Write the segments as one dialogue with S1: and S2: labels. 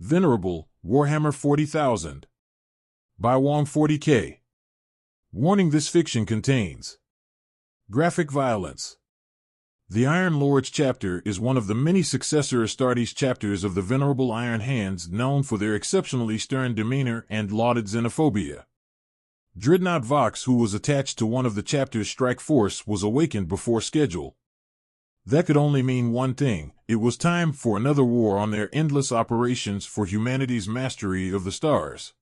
S1: Venerable, Warhammer 40,000. By Wong40k. Warning: this fiction contains graphic violence. The Iron Lord's chapter is one of the many successor Astartes chapters of the Venerable Iron Hands, known for their exceptionally stern demeanor and lauded xenophobia. Dreadnought Vaax, who was attached to one of the chapter's strike force, was awakened before schedule. That could only mean one thing: it was time for another war on their endless operations for humanity's mastery of the stars.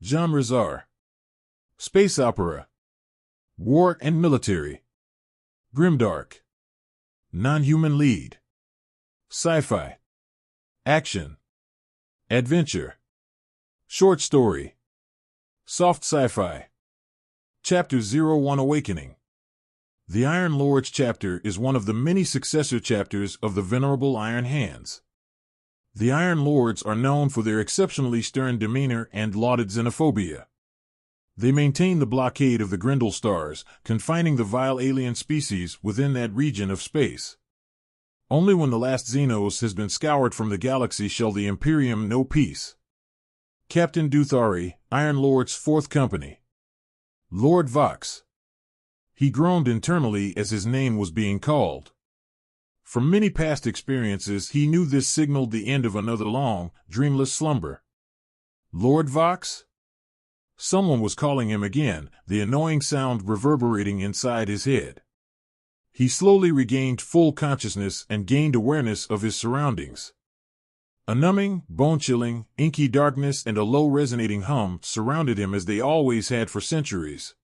S1: Genres are space opera, war and military, grimdark, non-human lead, sci-fi, action, adventure, short story, soft sci-fi. Chapter 01: Awakening. The Iron Lord's chapter is one of the many successor chapters of the Venerable Iron Hands. The Iron Lords are known for their exceptionally stern demeanor and lauded xenophobia. They maintain the blockade of the Grendel stars, confining the vile alien species within that region of space. Only when the last Xenos has been scoured from the galaxy shall the Imperium know peace. Captain Duthari, Iron Lord's fourth company. Lord Vaax. He groaned internally as his name was being called. From many past experiences, he knew this signaled the end of another long, dreamless slumber. Lord Vaax? Someone was calling him again, the annoying sound reverberating inside his head. He slowly regained full consciousness and gained awareness of his surroundings. A numbing, bone-chilling, inky darkness and a low resonating hum surrounded him, as they always had for centuries.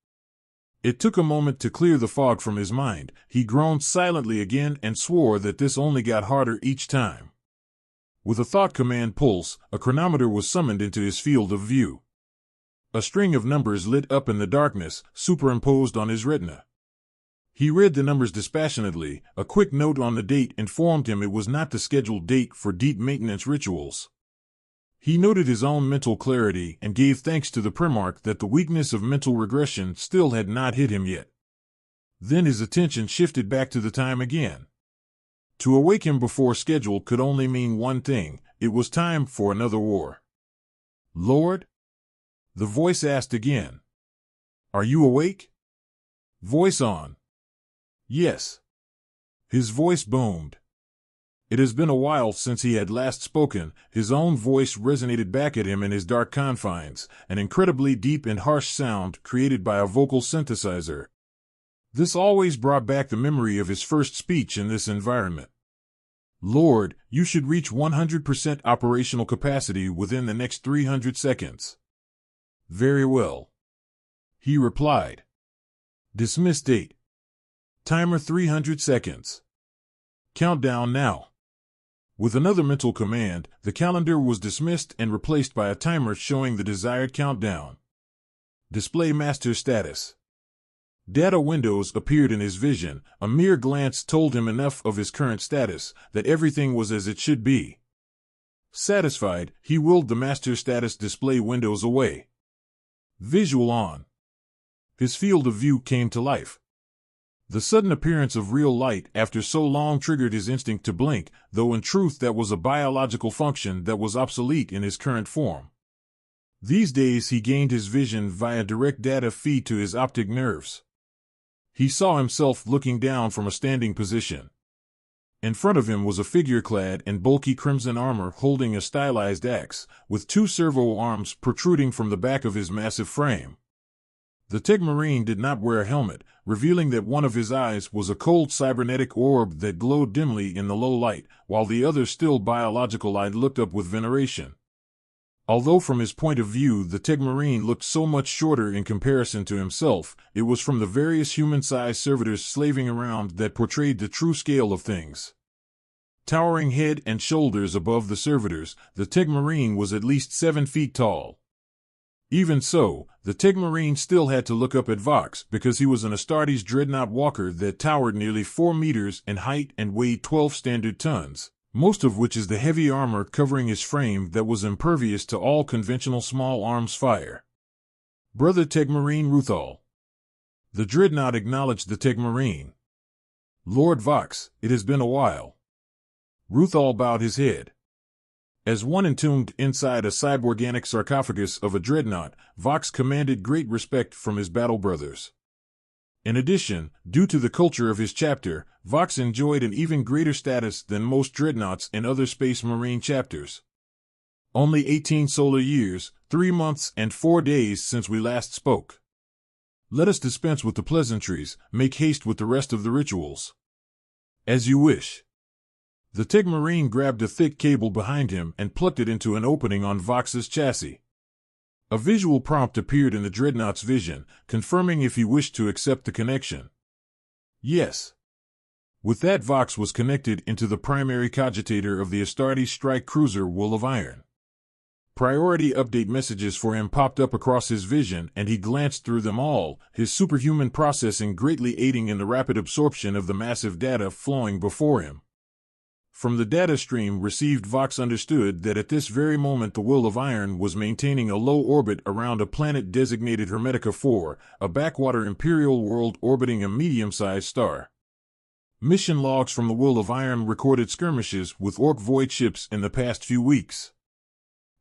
S1: It took a moment to clear the fog from his mind. He groaned silently again and swore that this only got harder each time. With a thought command pulse, a chronometer was summoned into his field of view. A string of numbers lit up in the darkness, superimposed on his retina. He read the numbers dispassionately. A quick note on the date informed him it was not the scheduled date for deep maintenance rituals. He noted his own mental clarity and gave thanks to the Primarch that the weakness of mental regression still had not hit him yet. Then his attention shifted back to the time again. To awake him before schedule could only mean one thing: it was time for another war. Lord? The voice asked again. Are you awake? Voice on. Yes. His voice boomed. It has been a while since he had last spoken. His own voice resonated back at him in his dark confines, an incredibly deep and harsh sound created by a vocal synthesizer. This always brought back the memory of his first speech in this environment. Lord, you should reach 100% operational capacity within the next 300 seconds. Very well. He replied. Dismiss date. Timer 300 seconds. Countdown now. With another mental command, the calendar was dismissed and replaced by a timer showing the desired countdown. Display master status. Data windows appeared in his vision. A mere glance told him enough of his current status, that everything was as it should be. Satisfied, he willed the master status display windows away. Visual on. His field of view came to life. The sudden appearance of real light after so long triggered his instinct to blink, though in truth that was a biological function that was obsolete in his current form. These days he gained his vision via direct data feed to his optic nerves. He saw himself looking down from a standing position. In front of him was a figure clad in bulky crimson armor holding a stylized axe, with two servo arms protruding from the back of his massive frame. The Tegmarine did not wear a helmet, revealing that one of his eyes was a cold cybernetic orb that glowed dimly in the low light, while the other still biological eye looked up with veneration. Although from his point of view the Tegmarine looked so much shorter in comparison to himself, it was from the various human-sized servitors slaving around that portrayed the true scale of things. Towering head and shoulders above the servitors, the Tegmarine was at least 7 feet tall. Even so, the Tegmarine still had to look up at Vaax because he was an Astartes dreadnought walker that towered nearly 4 meters in height and weighed 12 standard tons, most of which is the heavy armor covering his frame that was impervious to all conventional small arms fire. Brother Tegmarine Ruthal. The dreadnought acknowledged the Tegmarine. Lord Vaax, it has been a while. Ruthal bowed his head. As one entombed inside a cyborganic sarcophagus of a dreadnought, Vaax commanded great respect from his battle brothers. In addition, due to the culture of his chapter, Vaax enjoyed an even greater status than most dreadnoughts in other Space Marine chapters. Only 18 solar years, 3 months and 4 days since we last spoke. Let us dispense with the pleasantries, make haste with the rest of the rituals. As you wish. The Teg Marine grabbed a thick cable behind him and plugged it into an opening on Vaax's chassis. A visual prompt appeared in the Dreadnought's vision, confirming if he wished to accept the connection. Yes. With that, Vaax was connected into the primary cogitator of the Astartes strike cruiser Wool of Iron. Priority update messages for him popped up across his vision, and he glanced through them all, his superhuman processing greatly aiding in the rapid absorption of the massive data flowing before him. From the data stream received, Vaax understood that at this very moment the Wool of Iron was maintaining a low orbit around a planet designated Hermetica 4, a backwater imperial world orbiting a medium-sized star. Mission logs from the Wool of Iron recorded skirmishes with Orc void ships in the past few weeks.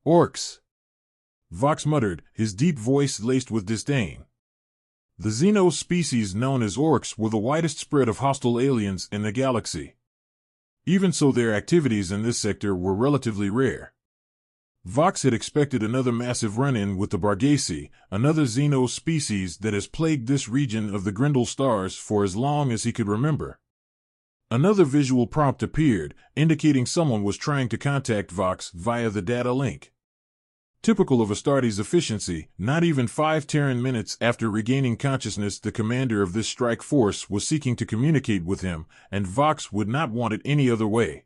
S1: Orcs! Vaax muttered, his deep voice laced with disdain. The xeno species known as orcs were the widest spread of hostile aliens in the galaxy. Even so, their activities in this sector were relatively rare. Vaax had expected another massive run-in with the Bargesi, another xeno species that has plagued this region of the Grindel stars for as long as he could remember. Another visual prompt appeared, indicating someone was trying to contact Vaax via the data link. Typical of Astartes' efficiency, not even 5 Terran minutes after regaining consciousness, the commander of this strike force was seeking to communicate with him, and Vaax would not want it any other way.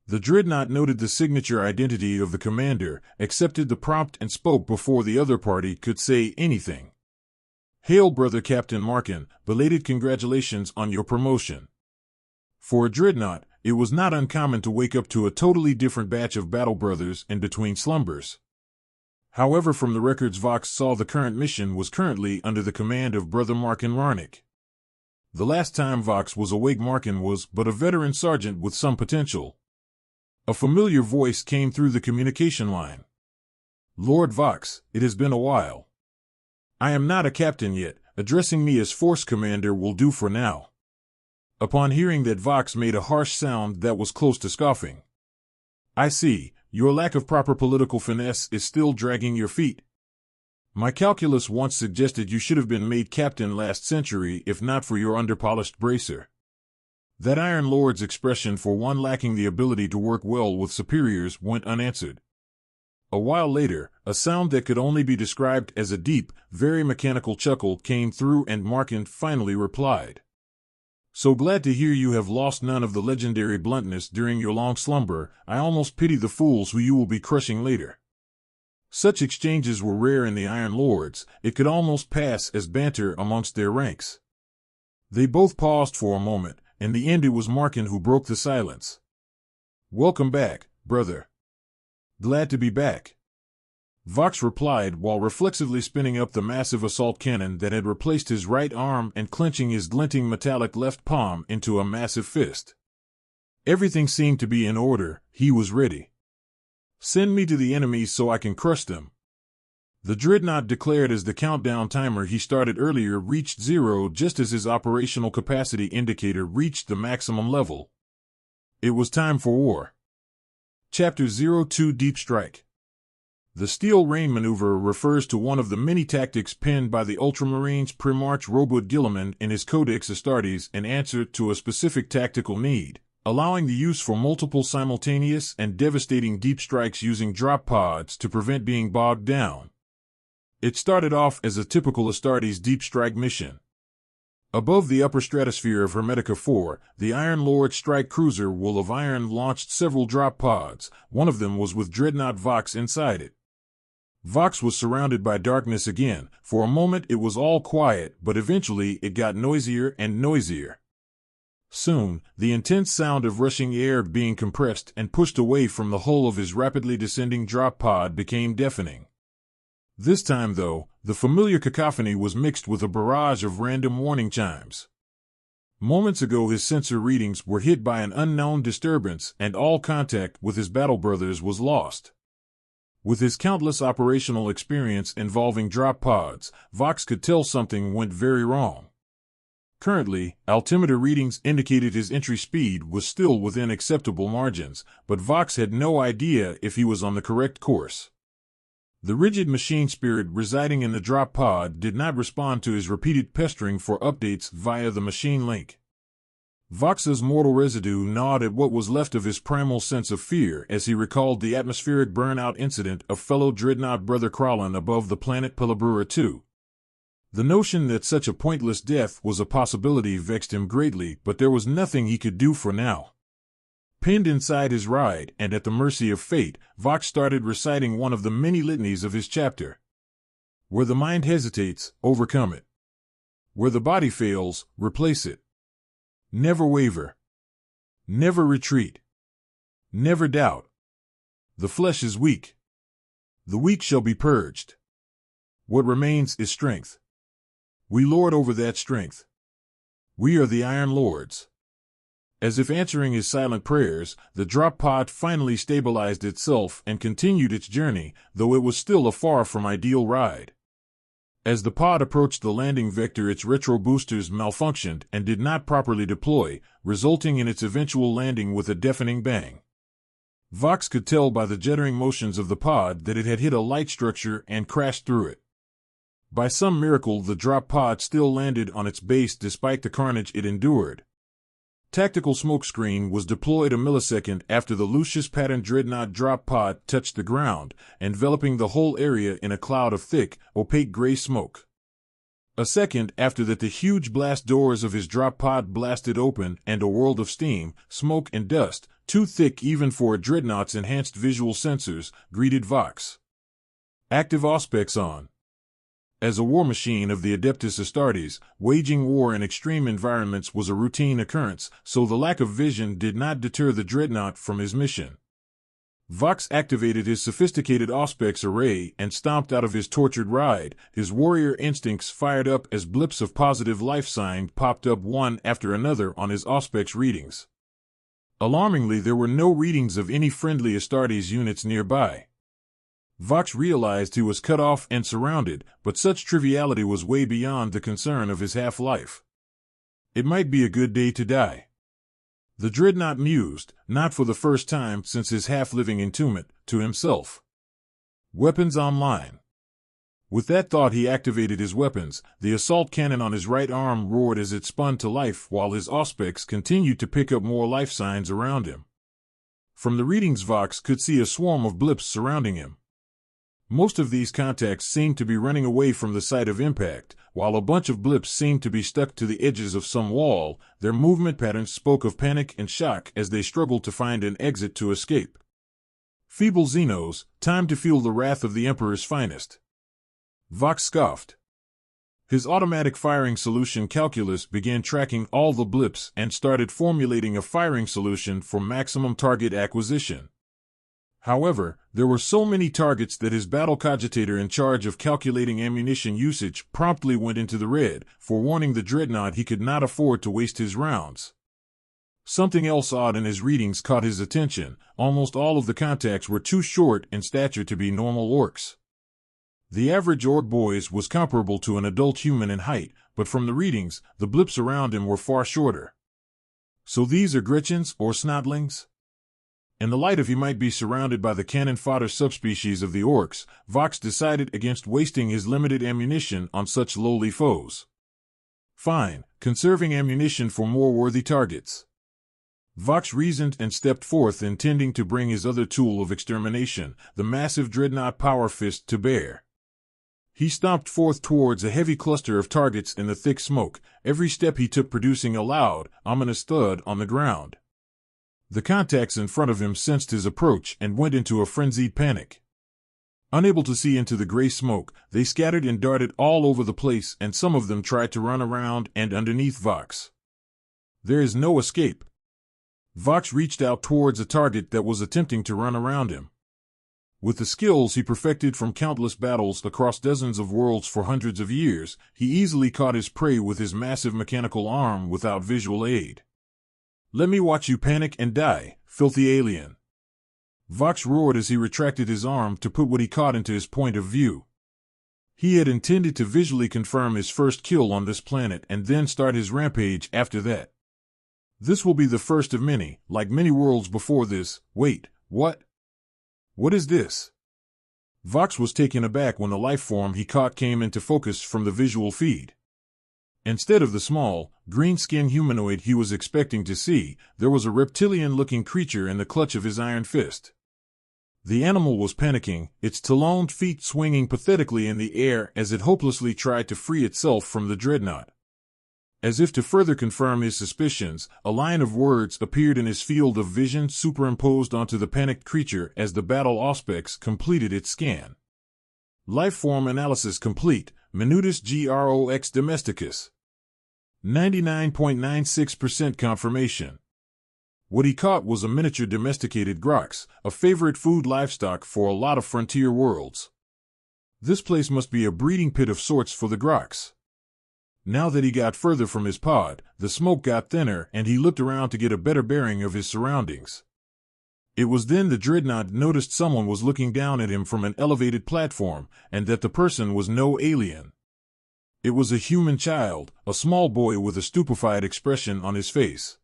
S1: The Dreadnought noted the signature identity of the commander, accepted the prompt, and spoke before the other party could say anything. Hail, brother Captain Markin, belated congratulations on your promotion. For a Dreadnought, it was not uncommon to wake up to a totally different batch of battle brothers in between slumbers. However, from the records Vaax saw, the current mission was currently under the command of Brother Markin Rarnik. The last time Vaax was awake, Markin was but a veteran sergeant with some potential. A familiar voice came through the communication line. Lord Vaax, it has been a while. I am not a captain yet, addressing me as Force Commander will do for now. Upon hearing that, Vaax made a harsh sound that was close to scoffing. I see, your lack of proper political finesse is still dragging your feet. My calculus once suggested you should have been made captain last century if not for your underpolished bracer. That Iron Lord's expression for one lacking the ability to work well with superiors went unanswered. A while later, a sound that could only be described as a deep, very mechanical chuckle came through, and Markin finally replied. So glad to hear you have lost none of the legendary bluntness during your long slumber. I almost pity the fools who you will be crushing later. Such exchanges were rare in the Iron Lords, it could almost pass as banter amongst their ranks. They both paused for a moment. In the end, it was Markin who broke the silence. Welcome back, brother. Glad to be back. Vaax replied while reflexively spinning up the massive assault cannon that had replaced his right arm and clenching his glinting metallic left palm into a massive fist. Everything seemed to be in order, he was ready. Send me to the enemies so I can crush them. The Dreadnought declared as the countdown timer he started earlier reached 0 just as his operational capacity indicator reached the maximum level. It was time for war. Chapter 02 Deep Strike. The Steel Rain maneuver refers to one of the many tactics penned by the Ultramarines Primarch Robert Gilliman in his Codex Astartes in answer to a specific tactical need, allowing the use for multiple simultaneous and devastating deep strikes using drop pods to prevent being bogged down. It started off as a typical Astartes deep strike mission. Above the upper stratosphere of Hermetica 4, the Iron Lord strike cruiser Wool of Iron launched several drop pods. One of them was with Dreadnought Vaax inside it. Vaax was surrounded by darkness again. For a moment it was all quiet, but eventually it got noisier and noisier. Soon, the intense sound of rushing air being compressed and pushed away from the hull of his rapidly descending drop pod became deafening. This time, though, the familiar cacophony was mixed with a barrage of random warning chimes. Moments ago his sensor readings were hit by an unknown disturbance and all contact with his battle brothers was lost. With his countless operational experience involving drop pods, Vaax could tell something went very wrong. Currently, altimeter readings indicated his entry speed was still within acceptable margins, but Vaax had no idea if he was on the correct course. The rigid machine spirit residing in the drop pod did not respond to his repeated pestering for updates via the machine link. Vaax's mortal residue gnawed at what was left of his primal sense of fear as he recalled the atmospheric burnout incident of fellow Dreadnought brother Kralin above the planet Pelabura II. The notion that such a pointless death was a possibility vexed him greatly, but there was nothing he could do for now. Pinned inside his ride and at the mercy of fate, Vaax started reciting one of the many litanies of his chapter. Where the mind hesitates, overcome it. Where the body fails, replace it. Never waver. Never retreat. Never doubt. The flesh is weak. The weak shall be purged. What remains is strength. We lord over that strength. We are the Iron Lords. As if answering his silent prayers, the drop pod finally stabilized itself and continued its journey, though it was still a far from ideal ride. As the pod approached the landing vector, its retro boosters malfunctioned and did not properly deploy, resulting in its eventual landing with a deafening bang. Vaax could tell by the juddering motions of the pod that it had hit a light structure and crashed through it. By some miracle, the drop pod still landed on its base despite the carnage it endured. Tactical smokescreen was deployed a millisecond after the Lucius-patterned Dreadnought drop pod touched the ground, enveloping the whole area in a cloud of thick, opaque gray smoke. A second after that, the huge blast doors of his drop pod blasted open and a world of steam, smoke and dust, too thick even for a Dreadnought's enhanced visual sensors, greeted Vaax. Active Auspex on. As a war machine of the Adeptus Astartes, waging war in extreme environments was a routine occurrence, so the lack of vision did not deter the Dreadnought from his mission. Vaax activated his sophisticated Auspex array and stomped out of his tortured ride, his warrior instincts fired up as blips of positive life sign popped up one after another on his Auspex readings. Alarmingly, there were no readings of any friendly Astartes units nearby. Vaax realized he was cut off and surrounded, but such triviality was way beyond the concern of his half-life. It might be a good day to die. The Dreadnought mused, not for the first time since his half-living entombment, to himself. Weapons online. With that thought, he activated his weapons. The assault cannon on his right arm roared as it spun to life while his Auspex continued to pick up more life signs around him. From the readings, Vaax could see a swarm of blips surrounding him. Most of these contacts seemed to be running away from the site of impact, while a bunch of blips seemed to be stuck to the edges of some wall. Their movement patterns spoke of panic and shock as they struggled to find an exit to escape. Feeble Xenos, time to feel the wrath of the Emperor's finest. Vaax scoffed. His automatic firing solution calculus began tracking all the blips and started formulating a firing solution for maximum target acquisition. However, there were so many targets that his battle cogitator in charge of calculating ammunition usage promptly went into the red, forewarning the Dreadnought he could not afford to waste his rounds. Something else odd in his readings caught his attention. Almost all of the contacts were too short in stature to be normal orcs. The average orc boys was comparable to an adult human in height, but from the readings, the blips around him were far shorter. So these are Gretchens or Snotlings? In the light of he might be surrounded by the cannon fodder subspecies of the orcs, Vaax decided against wasting his limited ammunition on such lowly foes. Fine, conserving ammunition for more worthy targets. Vaax reasoned and stepped forth, intending to bring his other tool of extermination, the massive Dreadnought Power Fist, to bear. He stomped forth towards a heavy cluster of targets in the thick smoke, every step he took producing a loud, ominous thud on the ground. The contacts in front of him sensed his approach and went into a frenzied panic. Unable to see into the gray smoke, they scattered and darted all over the place, and some of them tried to run around and underneath Vaax. There is no escape. Vaax reached out towards a target that was attempting to run around him. With the skills he perfected from countless battles across dozens of worlds for hundreds of years, he easily caught his prey with his massive mechanical arm without visual aid. "Let me watch you panic and die, filthy alien!" Vaax roared as he retracted his arm to put what he caught into his point of view. He had intended to visually confirm his first kill on this planet and then start his rampage after that. This will be the first of many, like many worlds before this. Wait, what? What is this? Vaax was taken aback when the life form he caught came into focus from the visual feed. Instead of the small, green-skinned humanoid he was expecting to see, there was a reptilian-looking creature in the clutch of his iron fist. The animal was panicking, its taloned feet swinging pathetically in the air as it hopelessly tried to free itself from the dreadnought. As if to further confirm his suspicions, a line of words appeared in his field of vision superimposed onto the panicked creature as the battle auspex completed its scan. Lifeform analysis complete, Minutus Grox Domesticus. 99.96% confirmation. What he caught was a miniature domesticated grox, a favorite food livestock for a lot of frontier worlds. This place must be a breeding pit of sorts for the grox. Now that he got further from his pod, the smoke got thinner and he looked around to get a better bearing of his surroundings. It was then the dreadnought noticed someone was looking down at him from an elevated platform, and that the person was no alien. It was a human child, a small boy with a stupefied expression on his face.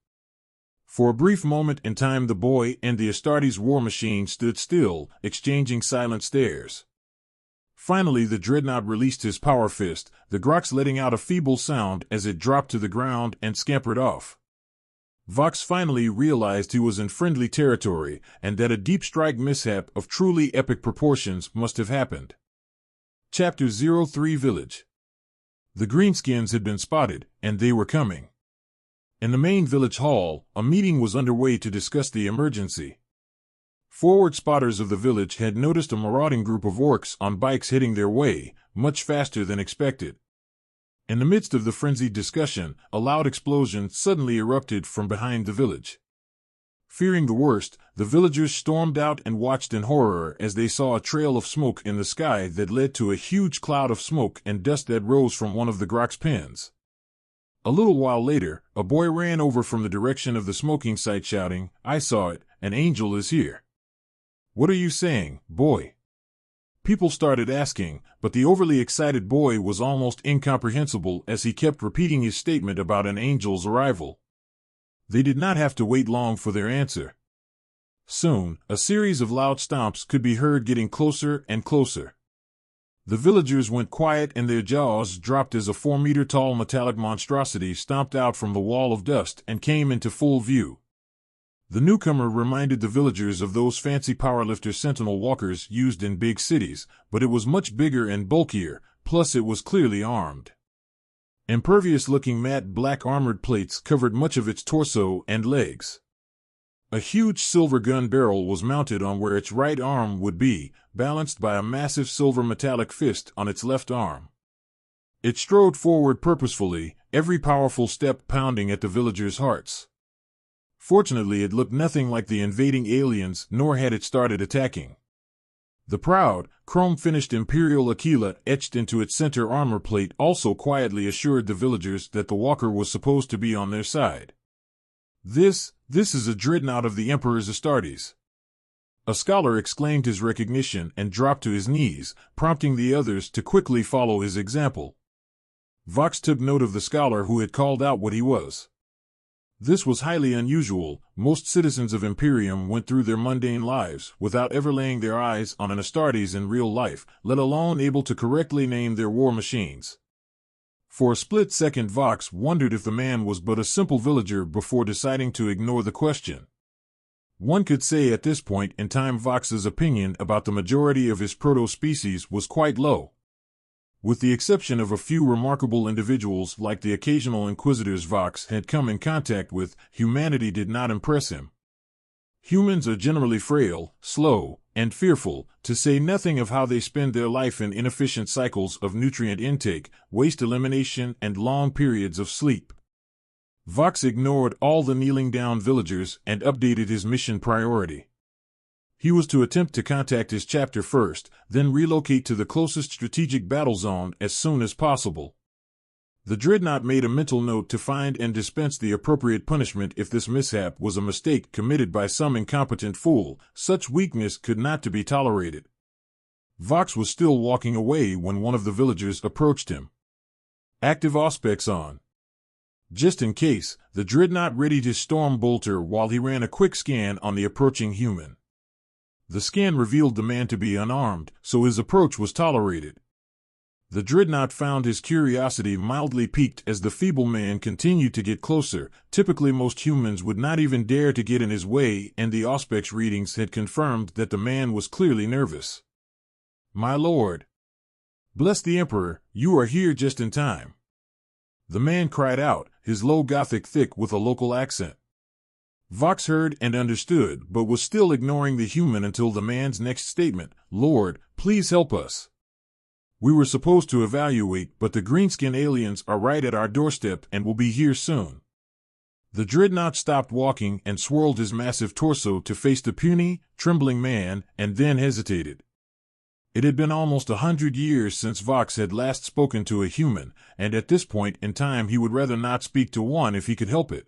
S1: For a brief moment in time the boy and the Astartes war machine stood still, exchanging silent stares. Finally the dreadnought released his power fist, the grox letting out a feeble sound as it dropped to the ground and scampered off. Vaax finally realized he was in friendly territory, and that a deep strike mishap of truly epic proportions must have happened. Chapter 03 Village. The Greenskins had been spotted, and they were coming. In the main village hall, a meeting was underway to discuss the emergency. Forward spotters of the village had noticed a marauding group of orcs on bikes heading their way, much faster than expected. In the midst of the frenzied discussion, a loud explosion suddenly erupted from behind the village. Fearing the worst, the villagers stormed out and watched in horror as they saw a trail of smoke in the sky that led to a huge cloud of smoke and dust that rose from one of the grox pens. A little while later, a boy ran over from the direction of the smoking site shouting, "I saw it, an angel is here." "What are you saying, boy?" People started asking, but the overly excited boy was almost incomprehensible as he kept repeating his statement about an angel's arrival. They did not have to wait long for their answer. Soon, a series of loud stomps could be heard getting closer and closer. The villagers went quiet and their jaws dropped as a 4-meter-tall metallic monstrosity stomped out from the wall of dust and came into full view. The newcomer reminded the villagers of those fancy powerlifter sentinel walkers used in big cities, but it was much bigger and bulkier, plus it was clearly armed. Impervious-looking matte black armored plates covered much of its torso and legs. A huge silver gun barrel was mounted on where its right arm would be, balanced by a massive silver metallic fist on its left arm. It strode forward purposefully, every powerful step pounding at the villagers' hearts. Fortunately, it looked nothing like the invading aliens, nor had it started attacking. The proud, chrome-finished Imperial Aquila etched into its center armor plate also quietly assured the villagers that the walker was supposed to be on their side. This is a dreadnought of the Emperor's Astartes." A scholar exclaimed his recognition and dropped to his knees, prompting the others to quickly follow his example. Vaax took note of the scholar who had called out what he was. This was highly unusual. Most citizens of Imperium went through their mundane lives without ever laying their eyes on an Astartes in real life, let alone able to correctly name their war machines. For a split second Vaax wondered if the man was but a simple villager before deciding to ignore the question. One could say at this point in time Vaax's opinion about the majority of his proto-species was quite low. With the exception of a few remarkable individuals like the occasional inquisitors Vaax had come in contact with, humanity did not impress him. Humans are generally frail, slow, and fearful, to say nothing of how they spend their life in inefficient cycles of nutrient intake, waste elimination, and long periods of sleep. Vaax ignored all the kneeling down villagers and updated his mission priority. He was to attempt to contact his chapter first, then relocate to the closest strategic battle zone as soon as possible. The Dreadnought made a mental note to find and dispense the appropriate punishment if this mishap was a mistake committed by some incompetent fool. Such weakness could not to be tolerated. Vaax was still walking away when one of the villagers approached him. Active auspex on. Just in case, the Dreadnought readied his storm bolter while he ran a quick scan on the approaching human. The scan revealed the man to be unarmed, so his approach was tolerated. The Dreadnought found his curiosity mildly piqued as the feeble man continued to get closer. Typically most humans would not even dare to get in his way, and the auspex readings had confirmed that the man was clearly nervous. "My lord! Bless the Emperor, you are here just in time," the man cried out, his low Gothic thick with a local accent. Vaax heard and understood, but was still ignoring the human until the man's next statement, "Lord, please help us. We were supposed to evaluate, but the greenskin aliens are right at our doorstep and will be here soon." The Dreadnought stopped walking and swirled his massive torso to face the puny, trembling man, and then hesitated. It had been almost 100 years since Vaax had last spoken to a human, and at this point in time he would rather not speak to one if he could help it.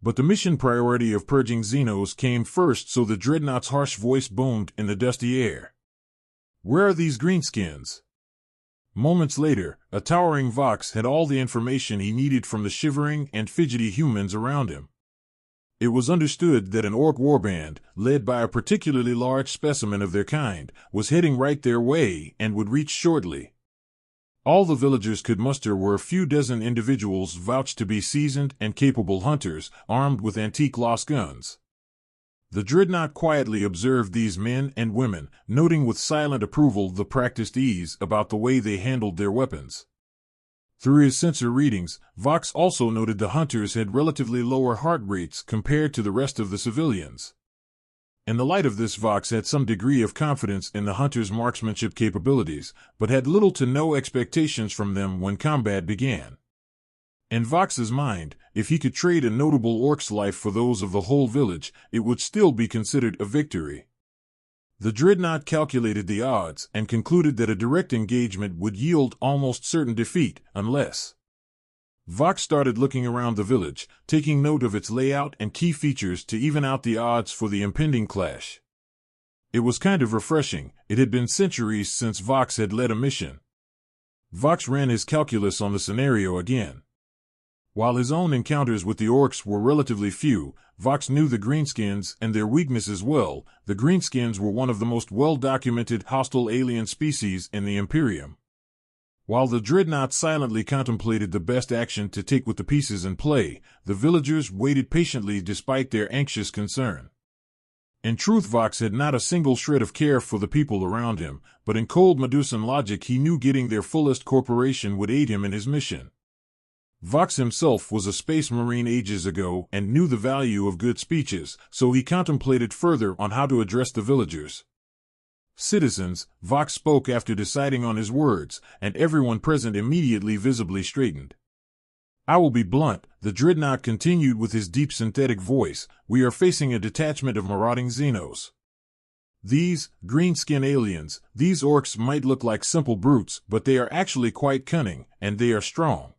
S1: But the mission priority of purging Xenos came first, so the Dreadnought's harsh voice boomed in the dusty air. "Where are these greenskins?" Moments later, a towering Vaax had all the information he needed from the shivering and fidgety humans around him. It was understood that an orc warband, led by a particularly large specimen of their kind, was heading right their way and would reach shortly. All the villagers could muster were a few dozen individuals vouched to be seasoned and capable hunters, armed with antique lost guns. The Dreadnought quietly observed these men and women, noting with silent approval the practiced ease about the way they handled their weapons. Through his sensor readings, Vaax also noted the hunters had relatively lower heart rates compared to the rest of the civilians. In the light of this, Vaax had some degree of confidence in the hunters' marksmanship capabilities, but had little to no expectations from them when combat began. In Vaax's mind, if he could trade a notable orc's life for those of the whole village, it would still be considered a victory. The Dreadnought calculated the odds and concluded that a direct engagement would yield almost certain defeat, unless... Vaax started looking around the village, taking note of its layout and key features to even out the odds for the impending clash. It was kind of refreshing. It had been centuries since Vaax had led a mission. Vaax ran his calculus on the scenario again. While his own encounters with the orcs were relatively few, Vaax knew the greenskins and their weaknesses well. The greenskins were one of the most well-documented hostile alien species in the Imperium. While the Dreadnought silently contemplated the best action to take with the pieces in play, the villagers waited patiently despite their anxious concern. In truth, Vaax had not a single shred of care for the people around him, but in cold Medusan logic he knew getting their fullest cooperation would aid him in his mission. Vaax himself was a space marine ages ago and knew the value of good speeches, so he contemplated further on how to address the villagers. "Citizens," Vaax spoke after deciding on his words, and everyone present immediately visibly straightened. "I will be blunt," the Dreadnought continued with his deep synthetic voice. "We are facing a detachment of marauding Xenos. These greenskin aliens, these orcs might look like simple brutes, but they are actually quite cunning, and they are strong.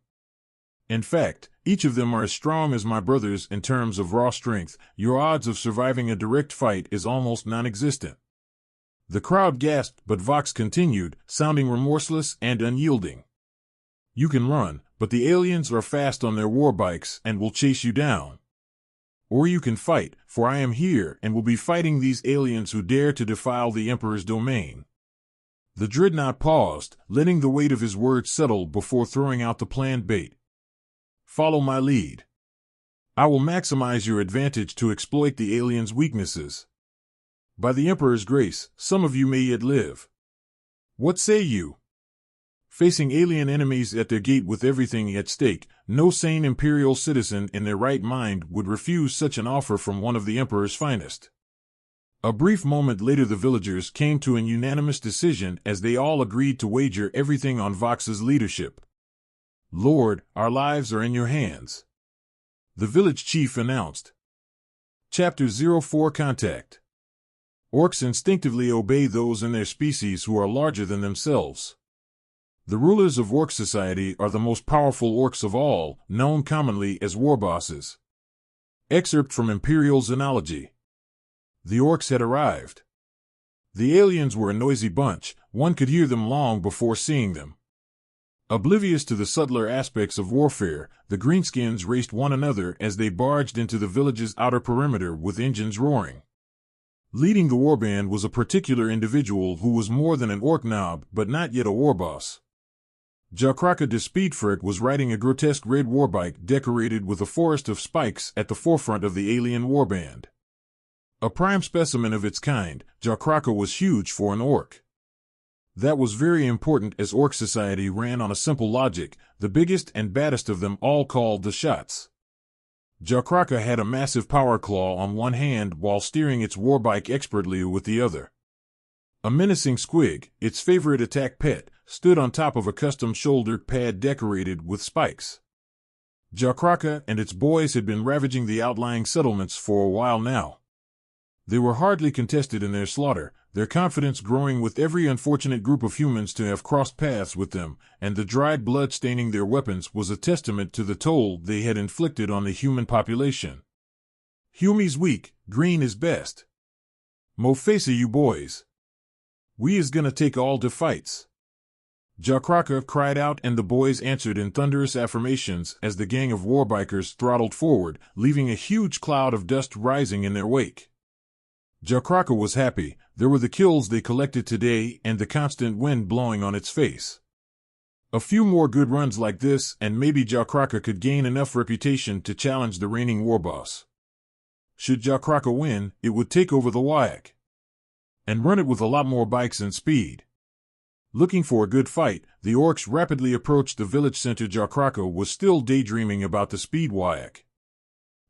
S1: In fact, each of them are as strong as my brothers in terms of raw strength. Your odds of surviving a direct fight is almost non-existent." The crowd gasped, but Vaax continued, sounding remorseless and unyielding. "You can run, but the aliens are fast on their war bikes and will chase you down. Or you can fight, for I am here and will be fighting these aliens who dare to defile the Emperor's domain." The Dreadnought paused, letting the weight of his words settle before throwing out the planned bait. "Follow my lead. I will maximize your advantage to exploit the aliens' weaknesses. By the Emperor's grace, some of you may yet live. What say you?" Facing alien enemies at their gate with everything at stake, no sane Imperial citizen in their right mind would refuse such an offer from one of the Emperor's finest. A brief moment later the villagers came to an unanimous decision as they all agreed to wager everything on Vaax's leadership. "Lord, our lives are in your hands," the village chief announced. Chapter 04 Contact. Orcs instinctively obey those in their species who are larger than themselves. The rulers of orc society are the most powerful orcs of all, known commonly as war bosses. Excerpt from Imperial Xenology. The orcs had arrived. The aliens were a noisy bunch, one could hear them long before seeing them. Oblivious to the subtler aspects of warfare, the greenskins raced one another as they barged into the village's outer perimeter with engines roaring. Leading the warband was a particular individual who was more than an orc knob but not yet a warboss. Jakraka de Speedfurt was riding a grotesque red warbike decorated with a forest of spikes at the forefront of the alien warband. A prime specimen of its kind, Jakraka was huge for an orc. That was very important as orc society ran on a simple logic: the biggest and baddest of them all called the shots. Jakraka had a massive power claw on one hand while steering its warbike expertly with the other. A menacing squig, its favorite attack pet, stood on top of a custom shoulder pad decorated with spikes. Jakraka and its boys had been ravaging the outlying settlements for a while now. They were hardly contested in their slaughter, their confidence growing with every unfortunate group of humans to have crossed paths with them, and the dried blood staining their weapons was a testament to the toll they had inflicted on the human population. "Humie's weak, green is best. Mo face you boys. We is gonna take all the fights." Jakraka cried out, and the boys answered in thunderous affirmations as the gang of warbikers throttled forward, leaving a huge cloud of dust rising in their wake. Jakraka was happy. There were the kills they collected today and the constant wind blowing on its face. A few more good runs like this and maybe Jakraka could gain enough reputation to challenge the reigning warboss. Should Jakraka win, it would take over the Vaax and run it with a lot more bikes and speed. Looking for a good fight, the orcs rapidly approached the village center. Jakraka was still daydreaming about the speed Vaax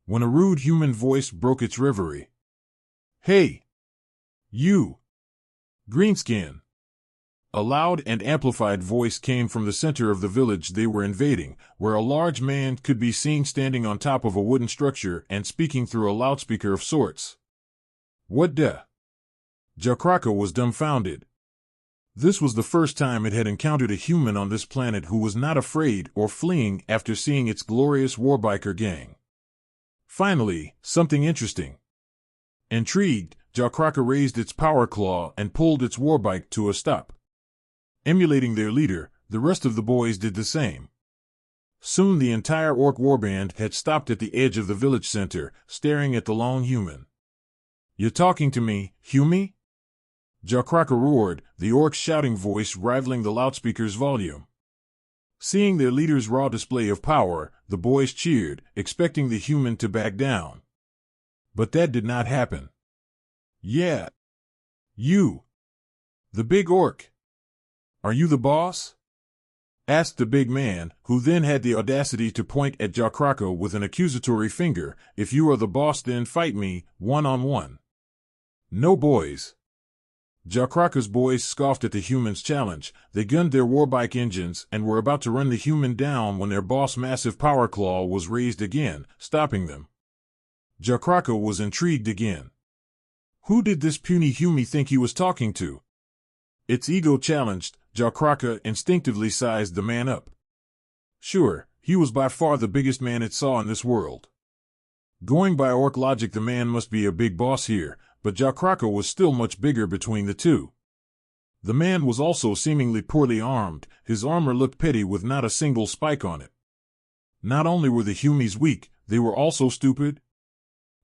S1: when a rude human voice broke its reverie. "Hey! You! Greenskin!" A loud and amplified voice came from the center of the village they were invading, where a large man could be seen standing on top of a wooden structure and speaking through a loudspeaker of sorts. "What the?" Jakraka was dumbfounded. This was the first time it had encountered a human on this planet who was not afraid or fleeing after seeing its glorious warbiker gang. Finally, something interesting. Intrigued, Jakraka raised its power claw and pulled its warbike to a stop. Emulating their leader, the rest of the boys did the same. Soon the entire orc warband had stopped at the edge of the village center, staring at the lone human. "You talking to me, Humie?" Jakraka roared, the orc's shouting voice rivaling the loudspeaker's volume. Seeing their leader's raw display of power, the boys cheered, expecting the human to back down. But that did not happen. "Yeah. You. The big orc. Are you the boss?" asked the big man, who then had the audacity to point at Jakraka with an accusatory finger. "If you are the boss, then fight me, one-on-one." "No, boys." Jakraka's boys scoffed at the human's challenge. They gunned their warbike engines and were about to run the human down when their boss' massive power claw was raised again, stopping them. Jakraka was intrigued again. Who did this puny Humie think he was talking to? Its ego challenged, Jakraka instinctively sized the man up. Sure, he was by far the biggest man it saw in this world. Going by orc logic, the man must be a big boss here, but Jakraka was still much bigger between the two. The man was also seemingly poorly armed. His armor looked petty with not a single spike on it. Not only were the Humies weak, they were also stupid.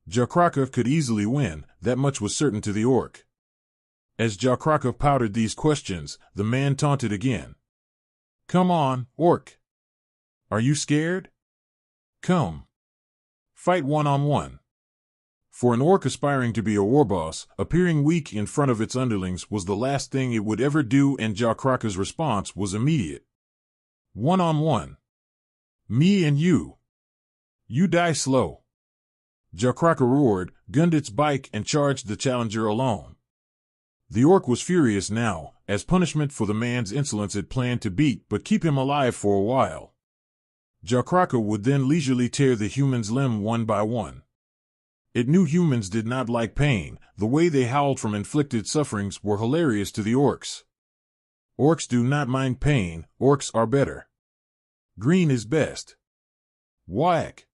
S1: Jakraka could easily win, that much was certain to the orc. As Jakraka pouted these questions, the man taunted again. "Come on, orc. Are you scared? Come. Fight one-on-one." For an orc aspiring to be a warboss, appearing weak in front of its underlings was the last thing it would ever do, and Jakraka's response was immediate. "One-on-one. Me and you. You die slow." Jakraka roared, gunned its bike, and charged the challenger alone. The orc was furious now. As punishment for the man's insolence, it planned to beat but keep him alive for a while. Jakraka would then leisurely tear the human's limb one by one. It knew humans did not like pain. The way they howled from inflicted sufferings were hilarious to the orcs. Orcs do not mind pain. Orcs are better. Green is best. Whack!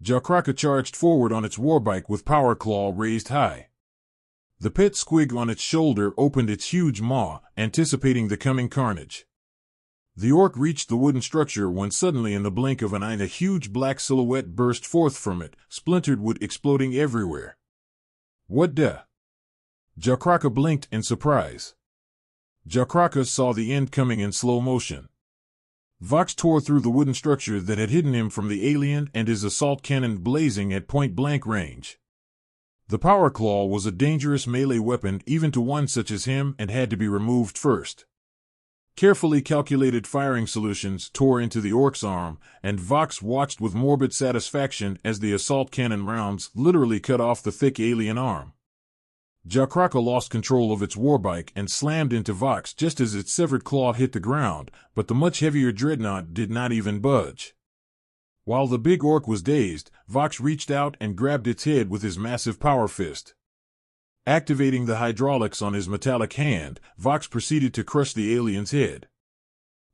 S1: Jakraka charged forward on its warbike with power claw raised high. The pet squig on its shoulder opened its huge maw, anticipating the coming carnage. The orc reached the wooden structure when suddenly in the blink of an eye a huge black silhouette burst forth from it, splintered wood exploding everywhere. What the? Jakraka blinked in surprise. Jakraka saw the end coming in slow motion. Vaax tore through the wooden structure that had hidden him from the alien and his assault cannon blazing at point-blank range. The power claw was a dangerous melee weapon even to one such as him and had to be removed first. Carefully calculated firing solutions tore into the orc's arm, and Vaax watched with morbid satisfaction as the assault cannon rounds literally cut off the thick alien arm. Jakraka lost control of its warbike and slammed into Vaax just as its severed claw hit the ground, but the much heavier Dreadnought did not even budge. While the big orc was dazed, Vaax reached out and grabbed its head with his massive power fist. Activating the hydraulics on his metallic hand, Vaax proceeded to crush the alien's head.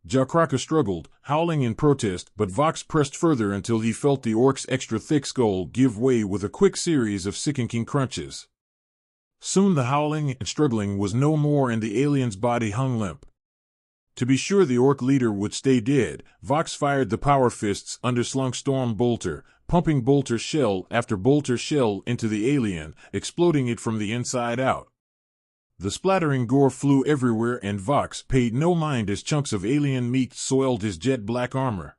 S1: Jakraka struggled, howling in protest, but Vaax pressed further until he felt the orc's extra-thick skull give way with a quick series of sickening crunches. Soon the howling and struggling was no more and the alien's body hung limp. To be sure the orc leader would stay dead, Vaax fired the power fist's underslung storm bolter, pumping bolter shell after bolter shell into the alien, exploding it from the inside out. The splattering gore flew everywhere and Vaax paid no mind as chunks of alien meat soiled his jet-black armor.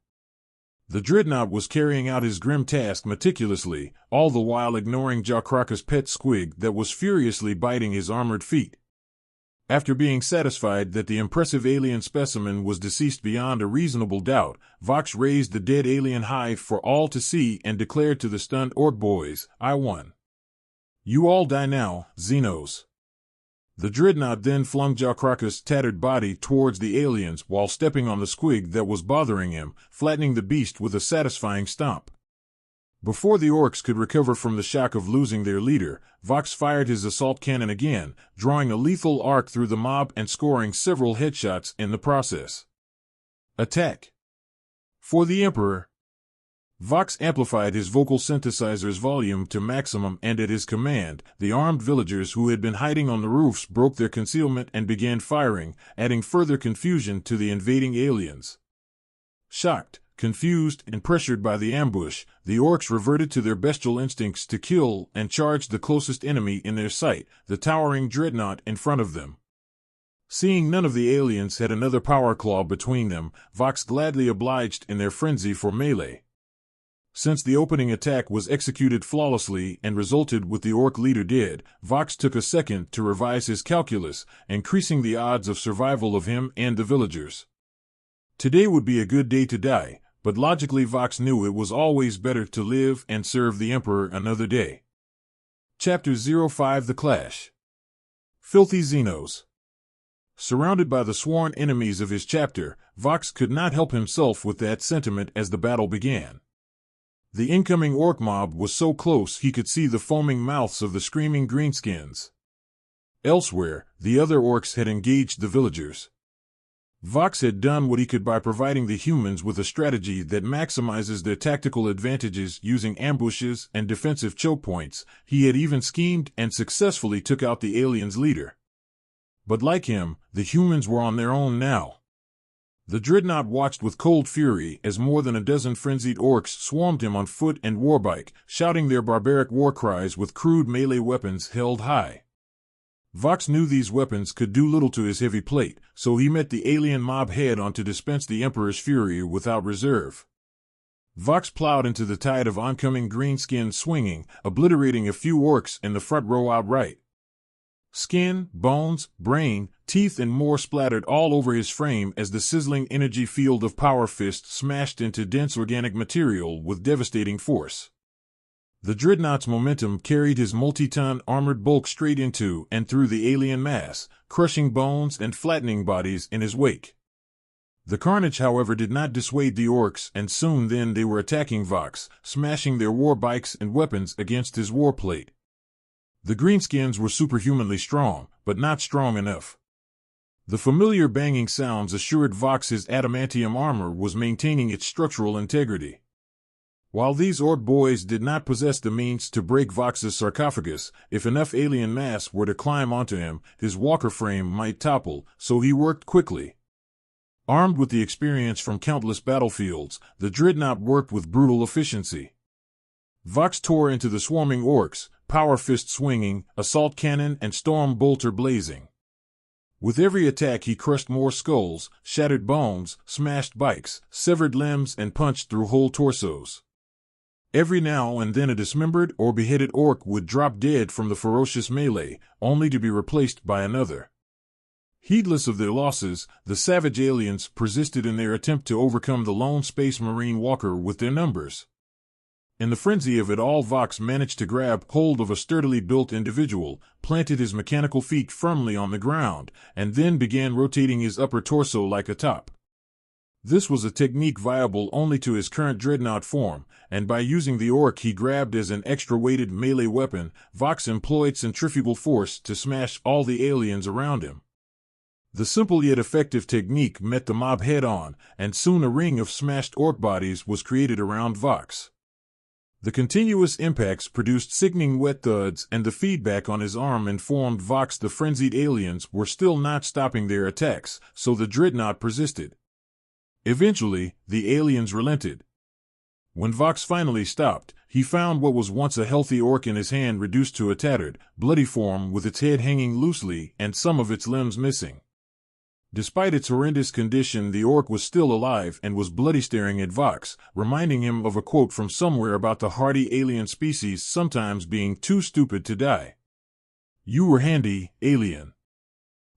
S1: The Dreadnought was carrying out his grim task meticulously, all the while ignoring Jakraka's pet squig that was furiously biting his armored feet. After being satisfied that the impressive alien specimen was deceased beyond a reasonable doubt, Vaax raised the dead alien high for all to see and declared to the stunned orc boys, "I won. You all die now, Xenos." The Dreadnought then flung Jakraka's tattered body towards the aliens while stepping on the squig that was bothering him, flattening the beast with a satisfying stomp. Before the orcs could recover from the shock of losing their leader, Vaax fired his assault cannon again, drawing a lethal arc through the mob and scoring several headshots in the process. Attack! For the Emperor! Vaax amplified his vocal synthesizer's volume to maximum and at his command, the armed villagers who had been hiding on the roofs broke their concealment and began firing, adding further confusion to the invading aliens. Shocked, confused, and pressured by the ambush, the orcs reverted to their bestial instincts to kill and charged the closest enemy in their sight, the towering Dreadnought in front of them. Seeing none of the aliens had another power claw between them, Vaax gladly obliged in their frenzy for melee. Since the opening attack was executed flawlessly and resulted with the orc leader dead, Vaax took a second to revise his calculus, increasing the odds of survival of him and the villagers. Today would be a good day to die, but logically Vaax knew it was always better to live and serve the Emperor another day. Chapter 05 The Clash. Filthy Xenos. Surrounded by the sworn enemies of his chapter, Vaax could not help himself with that sentiment as the battle began. The incoming orc mob was so close he could see the foaming mouths of the screaming greenskins. Elsewhere, the other orcs had engaged the villagers. Vaax had done what he could by providing the humans with a strategy that maximizes their tactical advantages using ambushes and defensive choke points. He had even schemed and successfully took out the aliens' leader. But like him, the humans were on their own now. The Dreadnought watched with cold fury as more than a dozen frenzied orcs swarmed him on foot and warbike, shouting their barbaric war cries with crude melee weapons held high. Vaax knew these weapons could do little to his heavy plate, so he met the alien mob head-on to dispense the Emperor's fury without reserve. Vaax plowed into the tide of oncoming greenskins swinging, obliterating a few orcs in the front row outright. Skin, bones, brain, teeth and more splattered all over his frame as the sizzling energy field of Power Fist smashed into dense organic material with devastating force. The Dreadnought's momentum carried his multi-ton armored bulk straight into and through the alien mass, crushing bones and flattening bodies in his wake. The carnage, however, did not dissuade the orcs, and soon then they were attacking Vaax, smashing their war bikes and weapons against his warplate. The greenskins were superhumanly strong, but not strong enough. The familiar banging sounds assured Vaax his adamantium armor was maintaining its structural integrity. While these orc boys did not possess the means to break Vaax's sarcophagus, if enough alien mass were to climb onto him, his walker frame might topple, so he worked quickly. Armed with the experience from countless battlefields, the Dreadnought worked with brutal efficiency. Vaax tore into the swarming orcs, power fist swinging, assault cannon and storm bolter blazing. With every attack he crushed more skulls, shattered bones, smashed bikes, severed limbs and punched through whole torsos. Every now and then a dismembered or beheaded orc would drop dead from the ferocious melee, only to be replaced by another. Heedless of their losses, the savage aliens persisted in their attempt to overcome the lone space marine walker with their numbers. In the frenzy of it all, Vaax managed to grab hold of a sturdily built individual, planted his mechanical feet firmly on the ground, and then began rotating his upper torso like a top. This was a technique viable only to his current dreadnought form, and by using the orc he grabbed as an extra-weighted melee weapon, Vaax employed centrifugal force to smash all the aliens around him. The simple yet effective technique met the mob head-on, and soon a ring of smashed orc bodies was created around Vaax. The continuous impacts produced sickening wet thuds, and the feedback on his arm informed Vaax the frenzied aliens were still not stopping their attacks, so the dreadnought persisted. Eventually, the aliens relented. When Vaax finally stopped, he found what was once a healthy orc in his hand reduced to a tattered, bloody form with its head hanging loosely and some of its limbs missing. Despite its horrendous condition, the orc was still alive and was bloody staring at Vaax, reminding him of a quote from somewhere about the hardy alien species sometimes being too stupid to die. "You were handy, alien,"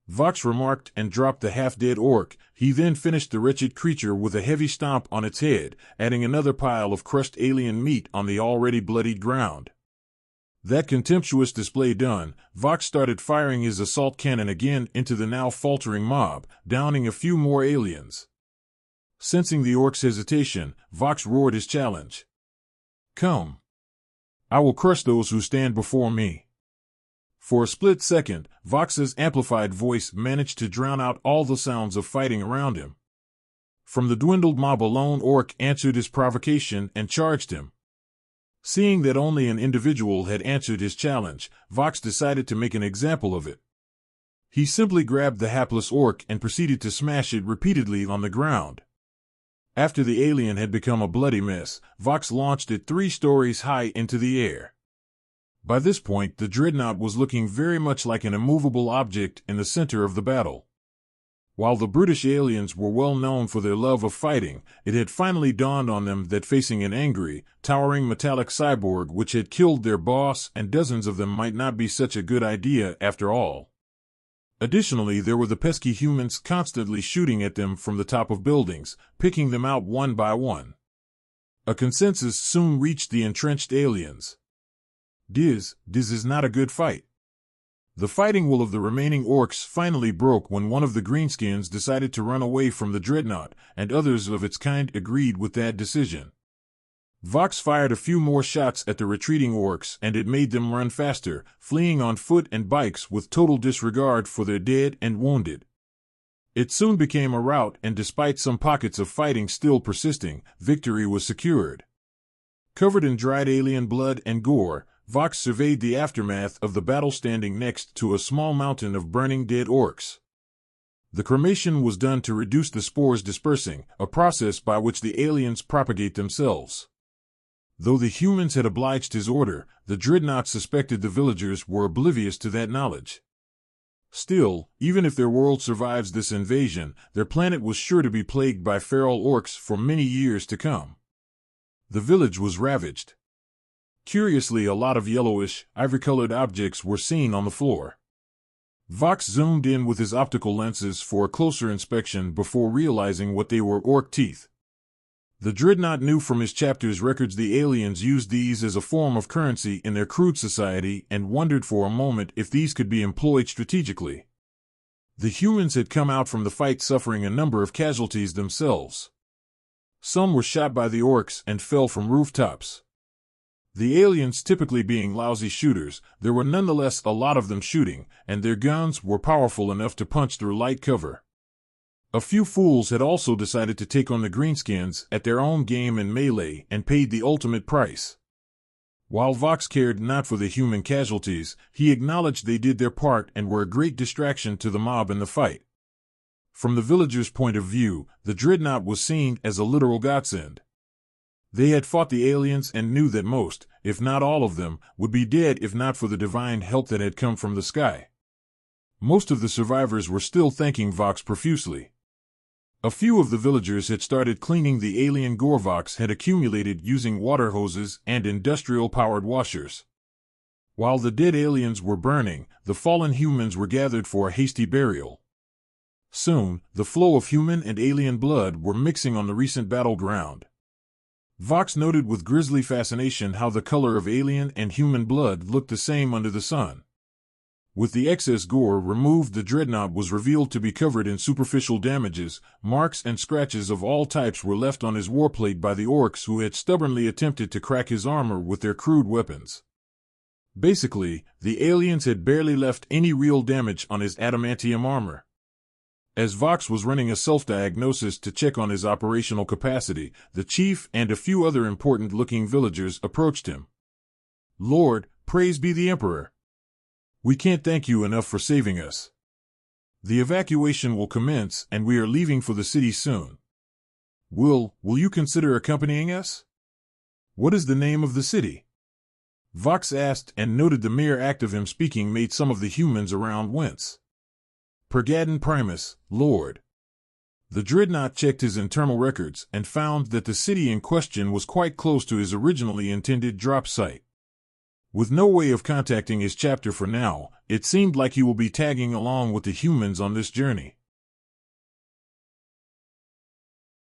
S1: Vaax remarked and dropped the half-dead orc. He then finished the wretched creature with a heavy stomp on its head, adding another pile of crushed alien meat on the already bloodied ground. That contemptuous display done, Vaax started firing his assault cannon again into the now faltering mob, downing a few more aliens. Sensing the orc's hesitation, Vaax roared his challenge. "Come. I will crush those who stand before me." For a split second, Vaax's amplified voice managed to drown out all the sounds of fighting around him. From the dwindled mob, a lone orc answered his provocation and charged him. Seeing that only an individual had answered his challenge, Vaax decided to make an example of it. He simply grabbed the hapless orc and proceeded to smash it repeatedly on the ground. After the alien had become a bloody mess, Vaax launched it 3 stories high into the air. By this point, the dreadnought was looking very much like an immovable object in the center of the battle. While the British aliens were well known for their love of fighting, it had finally dawned on them that facing an angry, towering metallic cyborg which had killed their boss and dozens of them might not be such a good idea after all. Additionally, there were the pesky humans constantly shooting at them from the top of buildings, picking them out one by one. A consensus soon reached the entrenched aliens. This is not a good fight. The fighting will of the remaining orcs finally broke when one of the greenskins decided to run away from the dreadnought, and others of its kind agreed with that decision. Vaax fired a few more shots at the retreating orcs, and it made them run faster, fleeing on foot and bikes with total disregard for their dead and wounded. It soon became a rout, and despite some pockets of fighting still persisting, victory was secured. Covered in dried alien blood and gore, Vaax surveyed the aftermath of the battle standing next to a small mountain of burning dead orcs. The cremation was done to reduce the spores dispersing, a process by which the aliens propagate themselves. Though the humans had obliged his order, the dreadnought suspected the villagers were oblivious to that knowledge. Still, even if their world survives this invasion, their planet was sure to be plagued by feral orcs for many years to come. The village was ravaged. Curiously, a lot of yellowish, ivory-colored objects were seen on the floor. Vaax zoomed in with his optical lenses for a closer inspection before realizing what they were: orc teeth. The dreadnought knew from his chapter's records the aliens used these as a form of currency in their crude society and wondered for a moment if these could be employed strategically. The humans had come out from the fight suffering a number of casualties themselves. Some were shot by the orcs and fell from rooftops. The aliens typically being lousy shooters, there were nonetheless a lot of them shooting, and their guns were powerful enough to punch through light cover. A few fools had also decided to take on the greenskins at their own game and melee and paid the ultimate price. While Vaax cared not for the human casualties, he acknowledged they did their part and were a great distraction to the mob in the fight. From the villagers' point of view, the Dreadnought was seen as a literal godsend. They had fought the aliens and knew that most, if not all of them, would be dead if not for the divine help that had come from the sky. Most of the survivors were still thanking Vaax profusely. A few of the villagers had started cleaning the alien gore Vaax had accumulated using water hoses and industrial-powered washers. While the dead aliens were burning, the fallen humans were gathered for a hasty burial. Soon, the flow of human and alien blood were mixing on the recent battleground. Vaax noted with grisly fascination how the color of alien and human blood looked the same under the sun. With the excess gore removed, the Dreadnought was revealed to be covered in superficial damages. Marks and scratches of all types were left on his warplate by the orcs who had stubbornly attempted to crack his armor with their crude weapons. Basically, the aliens had barely left any real damage on his adamantium armor. As Vaax was running a self-diagnosis to check on his operational capacity, the chief and a few other important-looking villagers approached him. "Lord, praise be the Emperor. We can't thank you enough for saving us. The evacuation will commence and we are leaving for the city soon. Will you consider accompanying us?" "What is the name of the city?" Vaax asked, and noted the mere act of him speaking made some of the humans around wince. "Pergadon Primus, Lord." The Dreadnought checked his internal records and found that the city in question was quite close to his originally intended drop site. With no way of contacting his chapter for now, it seemed like he will be tagging along with the humans on this journey.